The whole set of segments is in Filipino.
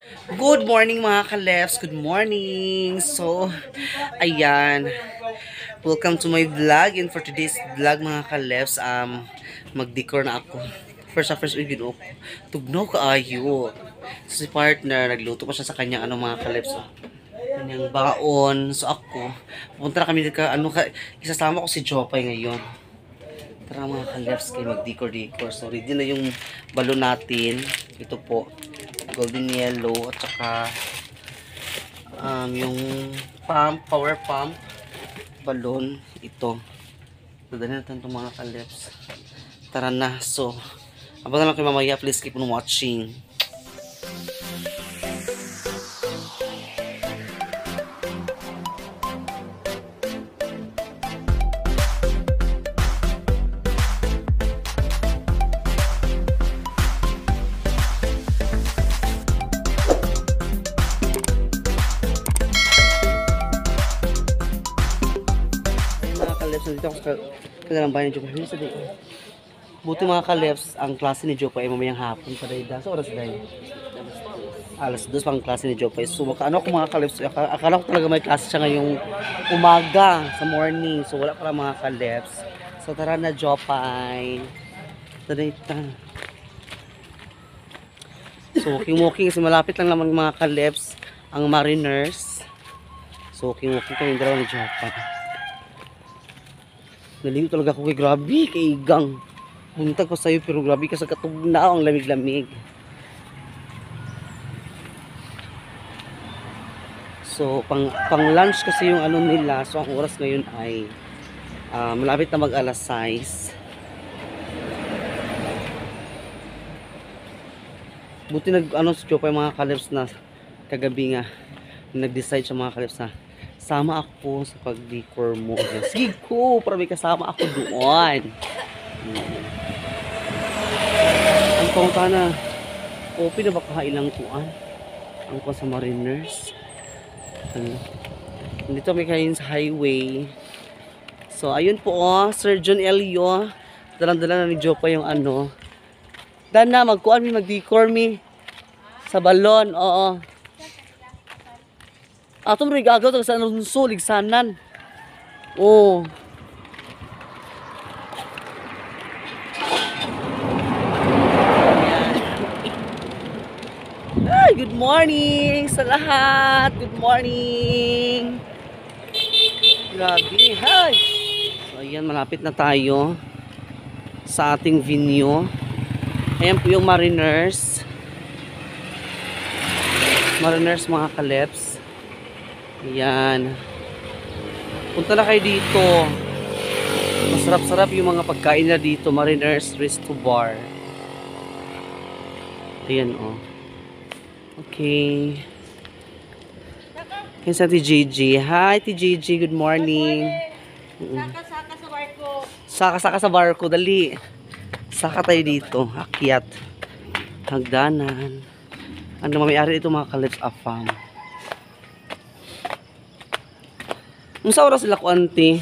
Good morning mga kalefs. Good morning. So, ayan. Welcome to my vlog. And for today's vlog mga kalefs, mag-decor na ako. First week ko. Tugnaw kaayo. So, si partner, nagluto pa siya sa kanyang mga kalefs. So, kanyang baon. So, ako, pupunta na kami isasama ko si Jopay ngayon. Tara mga kalefs, kayo mag-decor. So, ready na yung balon natin. Ito po. Golden yellow at saka yung power pump balloon ito. Dadalhin natin itong mga kalips. Tara na. So, abang na lang kayo mamaya. Please keep on watching. Dito ako sa kanilang bayan ni Jopa. Buti mga kalefs, ang klase ni Jopa ay mamayang hapon pa dahil. So, oras dahil. Alas 2 pang klase ni Jopa. So, ano ko mga kalefs, akala ko talaga may klase siya ngayong umaga sa morning. So, wala pala mga kalefs. So, tara na Jopa ay. So, walking kasi malapit lang naman mga kalefs ang Mariners. So, walking kami dalawa ni Jopa. Naliw talaga ako kay grabe, kay Igang. Buntag ko sa'yo pero grabe ka sa katugnaw, ang lamig-lamig. So, pang lunch kasi yung nila. So, ang oras ngayon ay malapit na mag-alas 6. Buti si Jopay mga kalips na kagabi nga. Nag-decide sa mga kalips na sama ako sa pag-decor mo. Sige ko, para may kasama ako doon. Ang pangta na, open na baka ilang kuan. Ang kuan sa Mariners. Dito may kain sa highway. So, ayun po, Sir John Elio. Dalang-dala na ni Jopa yung Dana, mag-kuan mi, mag-decor mi. Sa balon, oo. Atong regagaw sa nunso ligsanan. Oh. Ay, good morning sa lahat. Good morning. Grabe, hi. So ayan, malapit na tayo sa ating venue. Ayan po yung Mariners. Mariners mga kaleps. Ayan. Punta na kayo dito. Masarap-sarap yung mga pagkain na dito. Mariners Resto Bar. Ayan o. Okay. Yan sa TJJ. Hi TJJ, good morning. Saka-saka sa barko. Saka-saka sa barko. Dali. Saka tayo dito. Akyat. Hagdanan. Ano mamayari ito mga kalips afam. Unsa oras sila ko ante?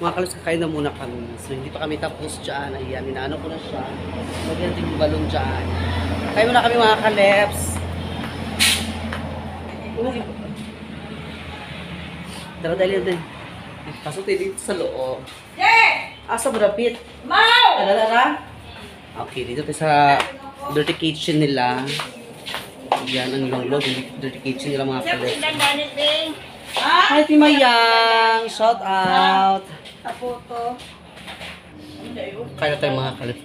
Mga kalabs, kakain na muna kami. So, hindi pa kami tapos dyan. Ayan, inaano ko na siya. Lagyan natin yung balon dyan. Kain muna kami mga kalabs. Tara, dali natin. Pasok tayo dito sa loob. Asa mo rapit? Mau! Tara. Okay, dito tayo sa dirty kitchen nila. Yan ang lolo, dirty kitchen nila mga kalabs. Dan ganit ding. Hi, Timayang! Shout out! Apoto. Kaya tayo mga kalabs.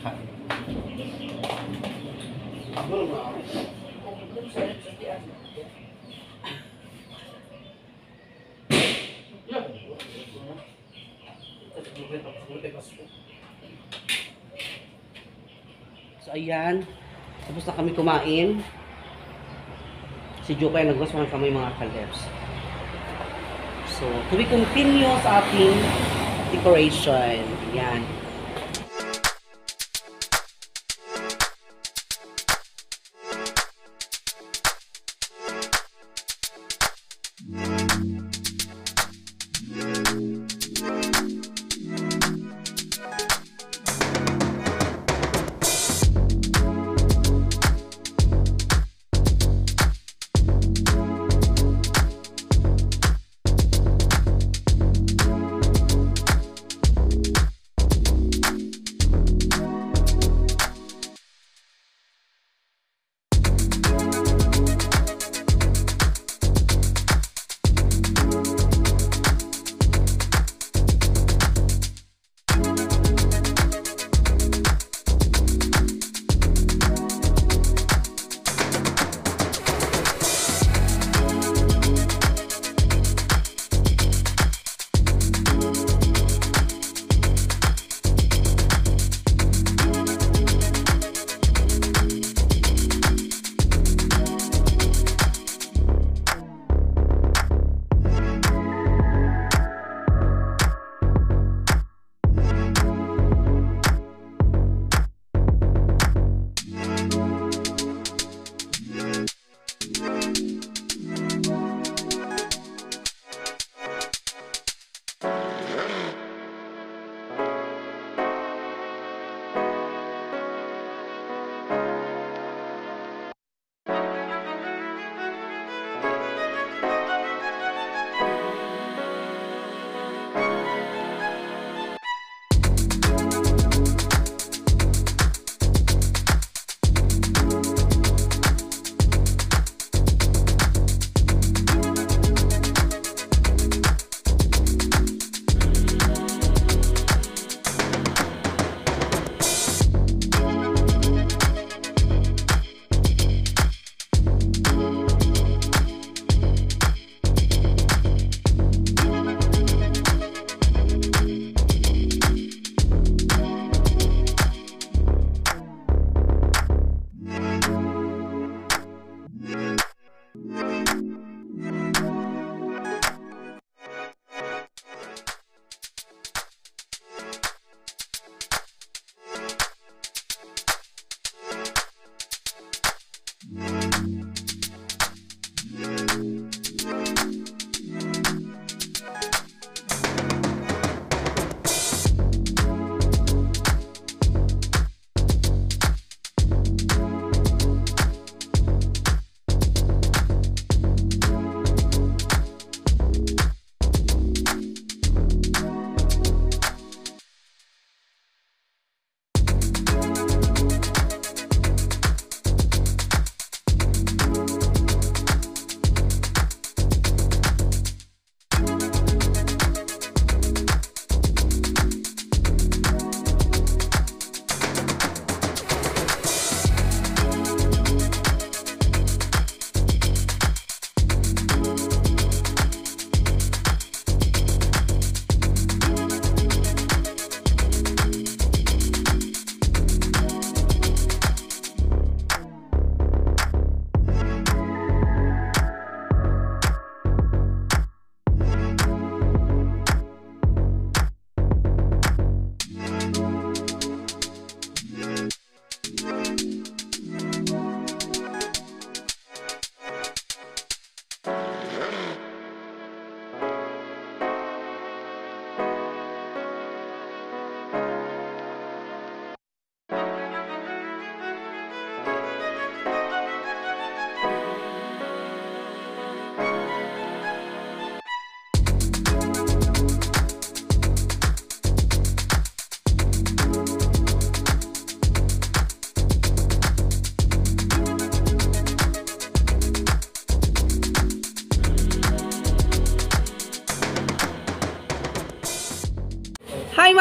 So ayan, tapos na kami kumain. Si Joe kaya nagwas mga kamay mga kalebs. So, to be continue sa ating decoration. Ayan.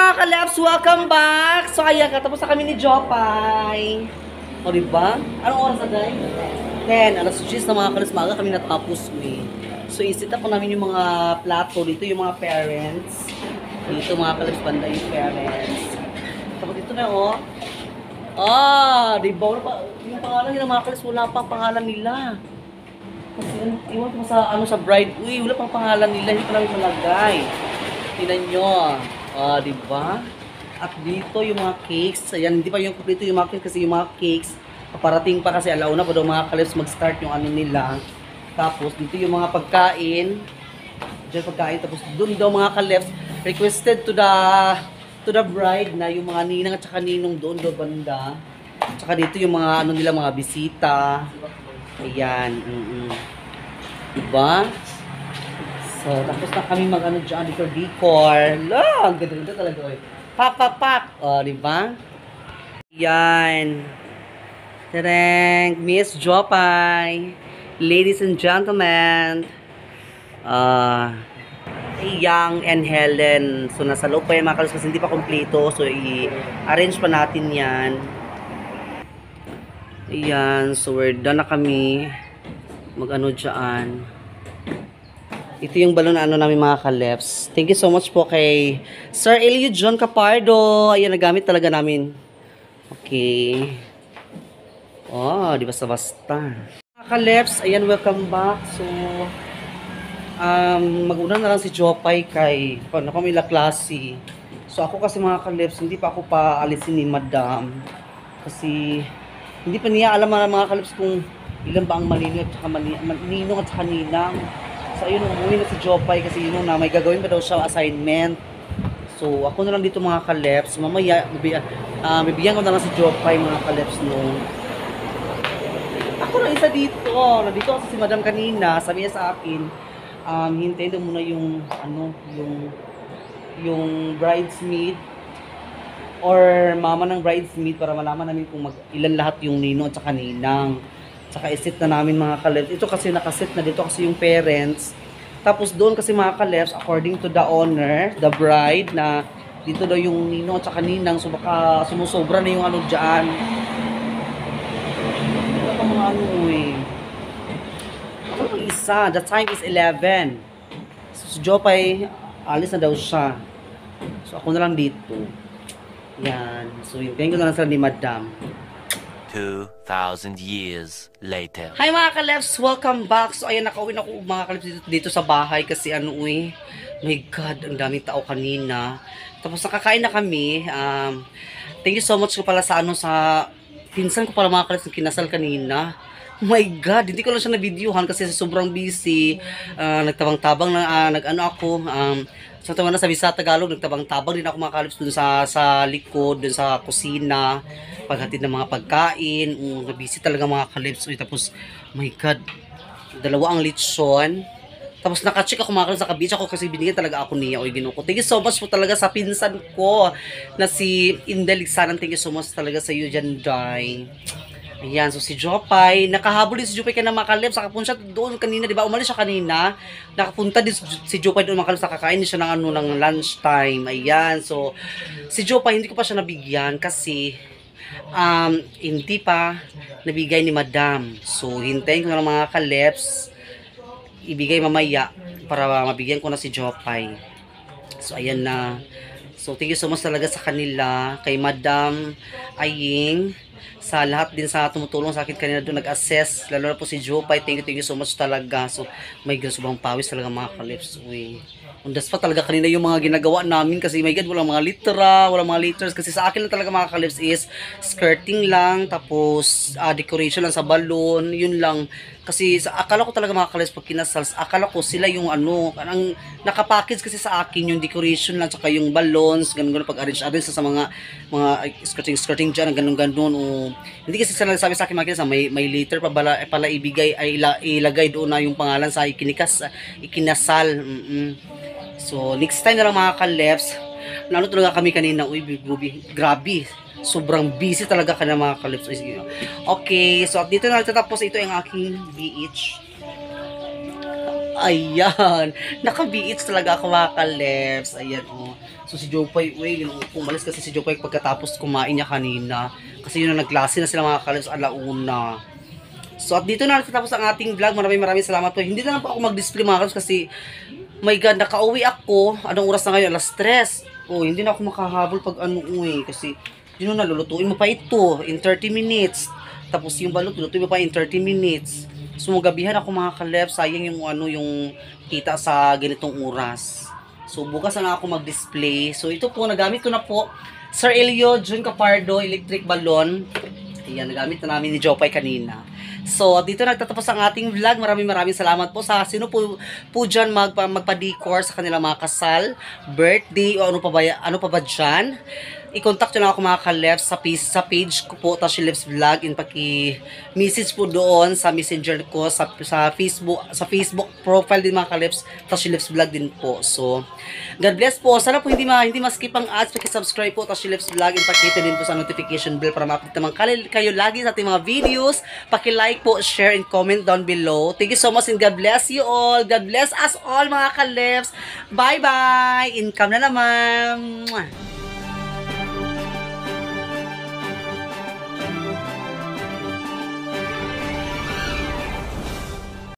mga kalabs, welcome back! So ayan, katapos na kami ni Jopay. O diba? Anong oras na guys? 10, alas 10 na mga kalabs, maaga kami natapos So isit up po namin yung mga plato. Dito yung mga parents. Dito mga kalabs, banda yung parents. Tapos dito na diba? Yung pangalan nila mga kalabs, wala pang pangalan nila. Kasi iwan ko sa bride. Uy, wala pang pangalan nila, hindi pa namin malagay. Tingnan nyo. Diba? At dito yung mga cakes. Ayan, hindi pa yung kompleto yung mga cakes kasi yung mga cakes, paparating pa kasi alauna pa daw mga kalabs mag-start yung ano nila. Tapos dito yung mga pagkain. Diyan pagkain. Tapos doon daw mga kalabs, requested to the bride na yung mga ninang at saka ninong doon daw banda. At saka dito yung mga ano nila, mga bisita. Ayan. Diba? So, tapos na kami mag-ano dyan, decor. La, ang ganda-ganda talaga. Pak. Diba? Yan. Tarang, Miss Jopay. Ladies and gentlemen. Young and Helen. So, nasa loob pa yan mga kalabs kasi hindi pa kompleto. So, i-arrange pa natin yan. Ayan. So, we're done na kami. Mag-ano dyan. Ito yung balon na ano namin mga kalabs. Thank you so much po kay Sir Elio John Capardo. Ayan, nagamit talaga namin. Okay. Di basta-basta. Mga kalabs, ayan, welcome back. So, mag-una na lang si Jopay kay Pamela Klase. So, ako kasi mga kalabs, hindi pa ako paalisin ni Madam. Kasi, hindi pa niya alam mga kalabs kung ilan ba ang maninong at saka ninong at saka ninang. So, ayun, umuwi na si Jopay kasi yun na may gagawin pa daw siya assignment. So, ako na lang dito mga kalabs. Mamaya, bibigyan ko na lang si Jopay mga kalabs no. Ako na isa dito. Nandito kasi si Madam kanina. Sabi niya sa akin, hintayin daw muna yung, yung bridesmaid or mama ng bridesmaid para malaman namin kung ilan lahat yung ninong at saka ninang. Saka isit na namin mga kalabs. Ito kasi nakasit na dito kasi yung parents. Tapos doon kasi mga kalabs, according to the owner, the bride, na dito daw yung ninong at saka ninang. So baka sumusobra na yung ano dyan. Ito pa mga ano Ako pang isa. The time is 11. So si Jopay, alis na daw siya. So ako na lang dito. Yan. So yun. Ganyan ko na lang sila ni Madam. 2,000 years later. Hi mga kalabs, welcome back. So ayan, nakauwi na ako mga kalabs dito sa bahay kasi my God, ang daming tao kanina. Tapos nakakain na kami. Thank you so much ko pala sa sa pinsan ko pala mga kalabs yung kinasal kanina. Oh my God, hindi ko lang siya na-videohan kasi sobrang busy. Nagtabang-tabang na ako. Sa tawa na sa Bisa Tagalog, nagtabang-tabang din ako mga kalabs dun sa likod, dun sa kusina, paghatid ng mga pagkain. Busy talaga mga kalabs. Tapos, my God, 2 ang litson. Tapos naka-check ako mga kalabs, naka-beach ako kasi binigyan talaga ako niya. Ginuko. Thank you so much po talaga sa pinsan ko na si Indel Ligsanan. Thank you so much talaga sa iyo dyan, Day. Ayan, so si Jopay, nakahabol din si Jopay kaya na mga kalabs. Nakapunta siya doon kanina, di ba? Umalis siya kanina. Nakapunta din si Jopay doon mga kalabs. Nakakain din siya ng lunch time. Ayan, so si Jopay, hindi ko pa siya nabigyan kasi hindi pa nabigay ni Madam. So, hintayin ko na lang mga kalabs. Ibigay mamaya para mabigyan ko na si Jopay. So, ayan na. So, thank you so much talaga sa kanila. Kay Madam Aying. Sa lahat din sa tumutulong sa akin kanina doon nag-assess. Lalo na po si Jopay. Thank you so much talaga. So, my God, sobrang pawis talaga mga kalabs. Uy. Undas pa talaga kanina yung mga ginagawa namin kasi my God, walang mga litera, walang mga liters. Kasi sa akin lang talaga mga kalabs is skirting lang, tapos decoration lang sa balloon, yun lang. Kasi akala ko talaga mga kalabs pag kinasal, akala ko sila yung parang nakapackage kasi sa akin yung decoration lang, saka yung balloons, ganun-ganun pag-arrange sa mga skirting dyan, ganun-ganun. Hindi kasi sila nagsabi sa akin mga kalabs, may liter pa pala ibigay, ay ilagay doon na yung pangalan sa ikinasal. So, next time na lang mga kalabs. Lalo talaga kami kanina. Uy, grabe. Sobrang busy talaga ka na mga kalabs. Okay, so dito na nagtatapos. Ito yung aking BH. Ayan. Naka-BH talaga ako mga ka-Leps. Ayan, oh. So, si Jopay, umalis kasi si Jopay pagkatapos kumain niya kanina. Kasi yun na nagklase na sila mga ka-Leps alauna. So, at dito na natatapos ang ating vlog. Maraming salamat po. Hindi na lang po ako mag-display mga ka-Leps kasi, my God, nakauwi ako. Anong oras na ngayon? Alas 3. Oh, hindi na ako makahabol pag uwi. Kasi, yun na, lulutuin mo pa ito in 30 minutes. Tapos yung balot, lulutuin mo pa in 30 minutes. So, magabihan ako mga ka-Leps. Sayang yung yung kita sa ganitong oras. So, bukas na ako mag-display. So, ito po, nagamit ko na po. Sir Elio, Jun Capardo, electric balloon. Ayan, nagamit na namin ni Jopay kanina. So, dito nagtatapos ang ating vlog. Maraming salamat po sa sino po dyan magpa-decor sa kanilang mga kasal, birthday, o ano pa ba dyan. I-contact nyo lang ako mga ka-Leps sa page ko po, Tashi Leps Vlog, and paki-message po doon sa messenger ko, sa Facebook profile din mga ka-Leps, Tashi Leps Vlog din po. So, God bless po. Sana po hindi ma-skip ang ads, paki-subscribe po Tashi Leps Vlog, and pakita din po sa notification bell para ma-update naman kayo lagi sa ating mga videos. Paki-like po, share, and comment down below. Thank you so much and God bless you all. God bless us all mga ka-Leps. Bye-bye! Income na naman! Mwah!